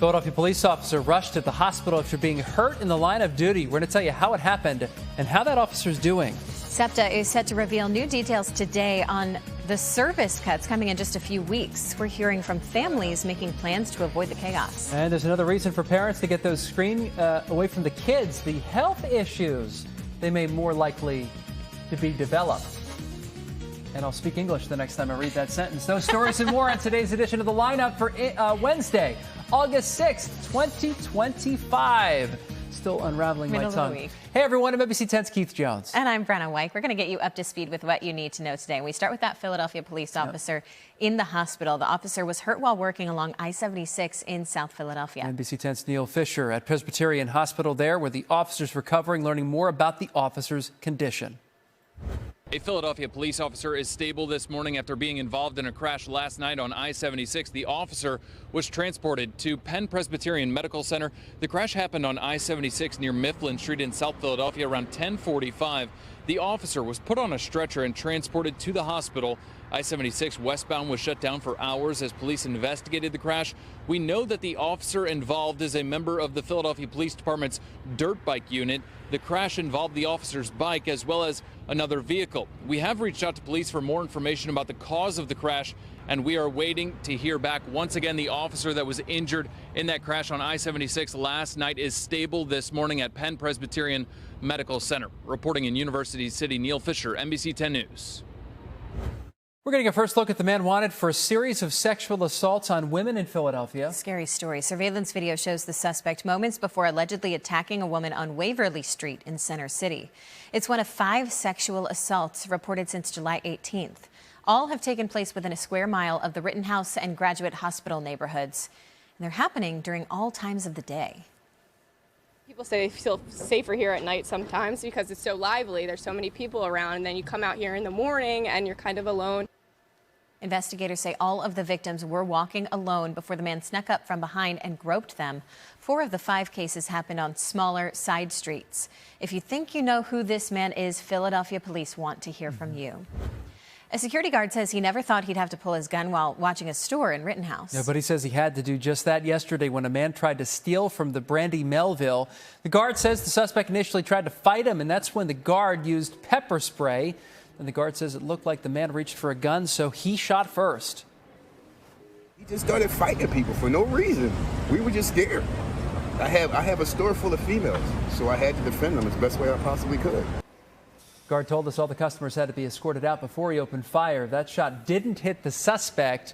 Philadelphia police officer rushed to the hospital after being hurt in the line of duty. We're going to tell you how it happened and how that officer's doing. SEPTA is set to reveal new details today on the service cuts coming in just a few weeks. We're hearing from families making plans to avoid the chaos. And there's another reason for parents to get those screen away from the kids, the health issues they may more likely to be developed. And I'll speak English the next time I read that sentence. Those stories and more on today's edition of The Lineup for Wednesday, August 6th, 2025. Still unraveling my tongue. Hey everyone, I'm NBC 10's Keith Jones. And I'm Brenna Weick. We're going to get you up to speed with what you need to know today. We start with that Philadelphia police officer in the hospital. The officer was hurt while working along I-76 in South Philadelphia. NBC 10's Neil Fischer at Presbyterian Hospital there, where the officer's recovering, learning more about the officer's condition. A Philadelphia police officer is stable this morning after being involved in a crash last night on I-76. The officer was transported to Penn Presbyterian Medical Center. The crash happened on I-76 near Mifflin Street in South Philadelphia around 10:45. The officer was put on a stretcher and transported to the hospital. I-76 westbound was shut down for hours as police investigated the crash. We know that the officer involved is a member of the Philadelphia Police Department's dirt bike unit. The crash involved the officer's bike as well as another vehicle. We have reached out to police for more information about the cause of the crash, and we are waiting to hear back. Once again, the officer that was injured in that crash on I-76 last night is stable this morning at Penn Presbyterian Medical Center. Reporting in University City, Neil Fischer, NBC 10 News. We're getting a first look at the man wanted for a series of sexual assaults on women in Philadelphia. Scary story. Surveillance video shows the suspect moments before allegedly attacking a woman on Waverly Street in Center City. It's one of 5 sexual assaults reported since July 18th. All have taken place within a square mile of the Rittenhouse and Graduate Hospital neighborhoods. And they're happening during all times of the day. People say they feel safer here at night sometimes because it's so lively. There's so many people around, and then you come out here in the morning and you're kind of alone. Investigators say all of the victims were walking alone before the man snuck up from behind and groped them. 4 of the 5 cases happened on smaller side streets. If you think you know who this man is, Philadelphia police want to hear from you. A security guard says he never thought he'd have to pull his gun while watching a store in Rittenhouse. Yeah, but he says he had to do just that yesterday when a man tried to steal from the Brandy Melville. The guard says the suspect initially tried to fight him, and that's when the guard used pepper spray. And the guard says it looked like the man reached for a gun, so he shot first. He just started fighting people for no reason. We were just scared. I have a store full of females, so I had to defend them as the best way I possibly could. Guard told us all the customers had to be escorted out before he opened fire. That shot didn't hit the suspect.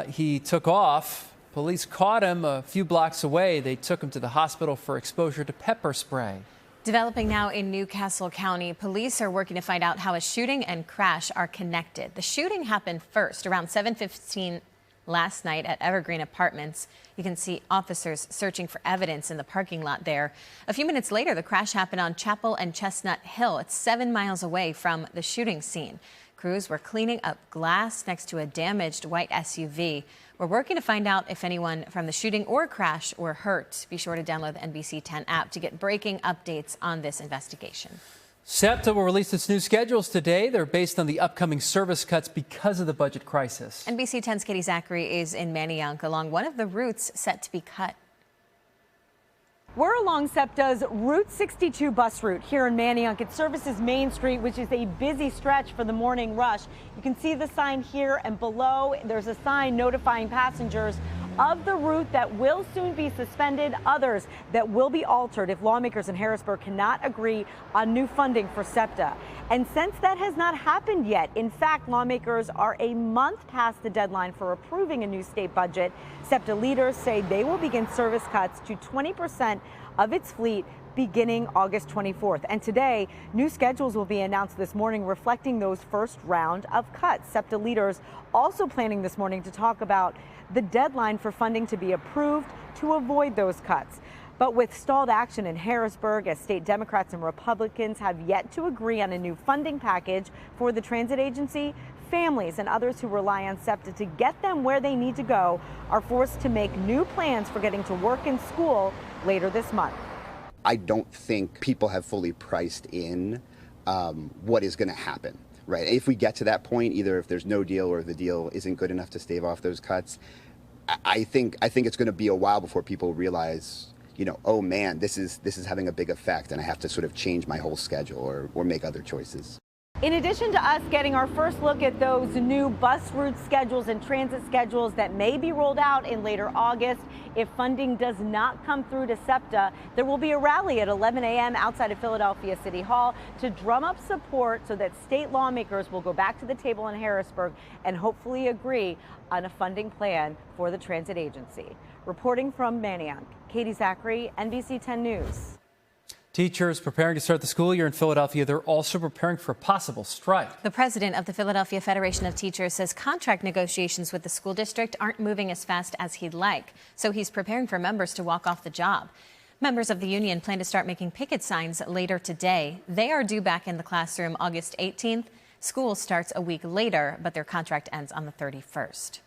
He took off. Police caught him a few blocks away. They took him to the hospital for exposure to pepper spray. Developing now in Newcastle County, police are working to find out how a shooting and crash are connected. The shooting happened first around 7:15 last night at Evergreen Apartments. You can see officers searching for evidence in the parking lot there. A few minutes later, the crash happened on Chapel and Chestnut Hill. It's 7 miles away from the shooting scene. Crews were cleaning up glass next to a damaged white SUV. We're working to find out if anyone from the shooting or crash were hurt. Be sure to download the NBC 10 app to get breaking updates on this investigation. SEPTA will release its new schedules today. They're based on the upcoming service cuts because of the budget crisis. NBC 10's Katy Zachry is in Manayunk along one of the routes set to be cut. We're along SEPTA's Route 62 bus route here in Manayunk. It services Main Street, which is a busy stretch for the morning rush. You can see the sign here and below. There's a sign notifying passengers of the route that will soon be suspended, others that will be altered if lawmakers in Harrisburg cannot agree on new funding for SEPTA. And since that has not happened yet, in fact, lawmakers are a month past the deadline for approving a new state budget. SEPTA leaders say they will begin service cuts to 20% of its fleet beginning August 24th. And today, new schedules will be announced this morning reflecting those first round of cuts. SEPTA leaders also planning this morning to talk about the deadline for funding to be approved to avoid those cuts. But with stalled action in Harrisburg, as state Democrats and Republicans have yet to agree on a new funding package for the transit agency, families and others who rely on SEPTA to get them where they need to go are forced to make new plans for getting to work and school later this month. I don't think people have fully priced in what is going to happen. Right. If we get to that point, either if there's no deal or the deal isn't good enough to stave off those cuts, I think it's going to be a while before people realize, oh man, this is having a big effect, and I have to sort of change my whole schedule or make other choices. In addition to us getting our first look at those new bus route schedules and transit schedules that may be rolled out in later August, if funding does not come through to SEPTA, there will be a rally at 11 a.m. outside of Philadelphia City Hall to drum up support so that state lawmakers will go back to the table in Harrisburg and hopefully agree on a funding plan for the transit agency. Reporting from Manayunk, Katy, Zachry, NBC 10 News. Teachers preparing to start the school year in Philadelphia. They're also preparing for a possible strike. The president of the Philadelphia Federation of Teachers says contract negotiations with the school district aren't moving as fast as he'd like. So he's preparing for members to walk off the job. Members of the union plan to start making picket signs later today. They are due back in the classroom August 18th. School starts a week later, but their contract ends on the 31st.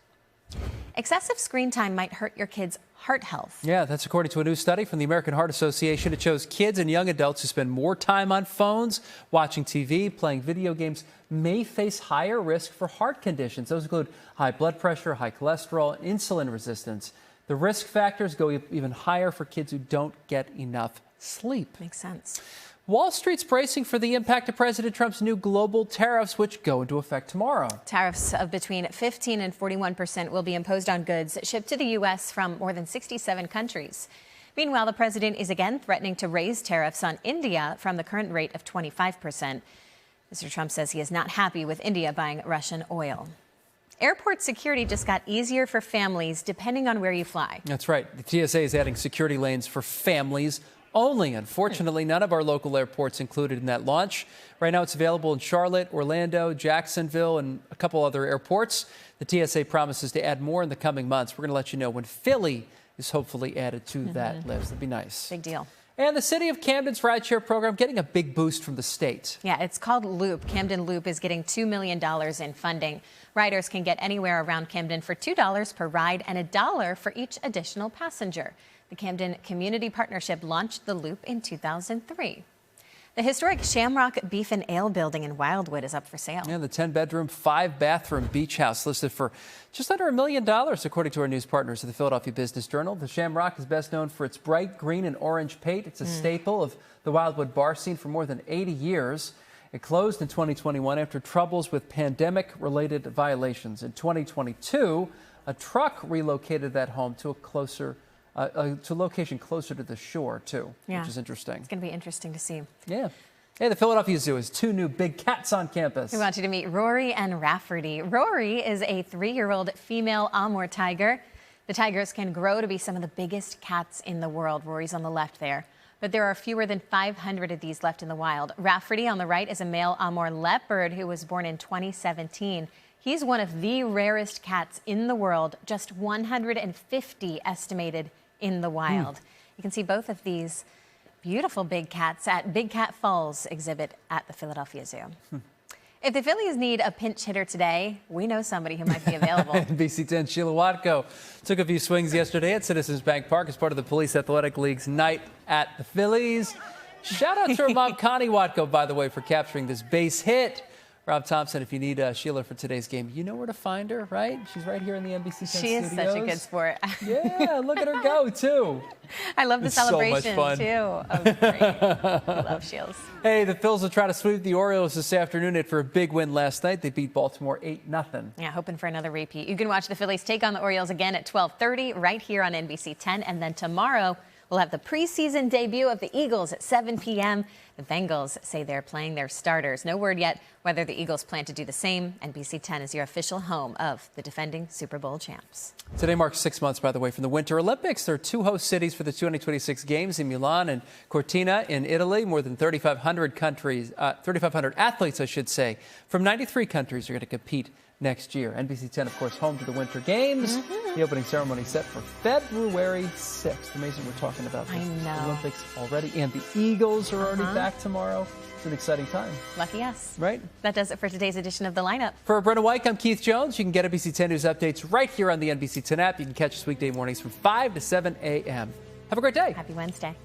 Excessive screen time might hurt your kids' heart health. Yeah, that's according to a new study from the American Heart Association. It shows kids and young adults who spend more time on phones, watching TV, playing video games, may face higher risk for heart conditions. Those include high blood pressure, high cholesterol, and insulin resistance. The risk factors go even higher for kids who don't get enough sleep. Makes sense. Wall Street's bracing for the impact of President Trump's new global tariffs, which go into effect tomorrow. Tariffs of between 15% and 41% will be imposed on goods shipped to the U.S. from more than 67 countries. Meanwhile, the president is again threatening to raise tariffs on India from the current rate of 25%. Mr. Trump says he is not happy with India buying Russian oil. Airport security just got easier for families depending on where you fly. That's right. The TSA is adding security lanes for families only. Unfortunately, none of our local airports included in that launch. Right now, it's available in Charlotte, Orlando, Jacksonville, and a couple other airports. The TSA promises to add more in the coming months. We're going to let you know when Philly is hopefully added to that list. That'd be nice. Big deal. And the city of Camden's rideshare program getting a big boost from the state. Yeah, it's called Loop. Camden Loop is getting $2 million in funding. Riders can get anywhere around Camden for $2 per ride and $1 for each additional passenger. The Camden Community Partnership launched the Loop in 2003. The historic Shamrock Beef and Ale building in Wildwood is up for sale. Yeah, the 10-bedroom, 5-bathroom beach house listed for just under $1 million, according to our news partners at the Philadelphia Business Journal. The Shamrock is best known for its bright green and orange paint. It's a staple of the Wildwood bar scene for more than 80 years. It closed in 2021 after troubles with pandemic-related violations. In 2022, a truck relocated that home to a location closer to the shore, too, which is interesting. It's going to be interesting to see. Yeah. Hey, the Philadelphia Zoo has 2 new big cats on campus. We want you to meet Rory and Rafferty. Rory is a 3-year-old female Amur tiger. The tigers can grow to be some of the biggest cats in the world. Rory's on the left there. But there are fewer than 500 of these left in the wild. Rafferty on the right is a male Amur leopard who was born in 2017. He's one of the rarest cats in the world, just 150 estimated in the wild. You can see both of these beautiful big cats at Big Cat Falls exhibit at the Philadelphia Zoo. If the Phillies need a pinch hitter today, we know somebody who might be available. NBC 10 Sheila Watco took a few swings yesterday at Citizens Bank Park as part of the Police Athletic League's night at the Phillies. Shout out to her mom, Connie Watco, by the way, for capturing this base hit. Rob Thompson, if you need Sheila for today's game, you know where to find her, right? She's right here in the NBC 10 She is studios. such a good sport. Yeah, look at her go, too. I love the It's celebration, so much fun. too. Oh, great. I love Shields. Hey, the Phils will try to sweep the Orioles this afternoon after a big win last night. They beat Baltimore 8-0. Yeah, hoping for another repeat. You can watch the Phillies take on the Orioles again at 12:30 right here on NBC 10. And then tomorrow, we'll have the preseason debut of the Eagles at 7 p.m. The Bengals say they're playing their starters. No word yet whether the Eagles plan to do the same. NBC 10 is your official home of the defending Super Bowl champs. Today marks 6 months, by the way, from the Winter Olympics. There are 2 host cities for the 2026 Games in Milan and Cortina in Italy. More than 3,500 athletes, I should say, from 93 countries are going to compete next year. NBC 10, of course, home to the Winter Games. The opening ceremony set for February 6th. Amazing we're talking about the Olympics already. And the Eagles are already back tomorrow. It's an exciting time. Lucky us. Right? That does it for today's edition of The Lineup. For Brenna Weick, I'm Keith Jones. You can get NBC 10 News updates right here on the NBC 10 app. You can catch us weekday mornings from 5 to 7 a.m. Have a great day. Happy Wednesday.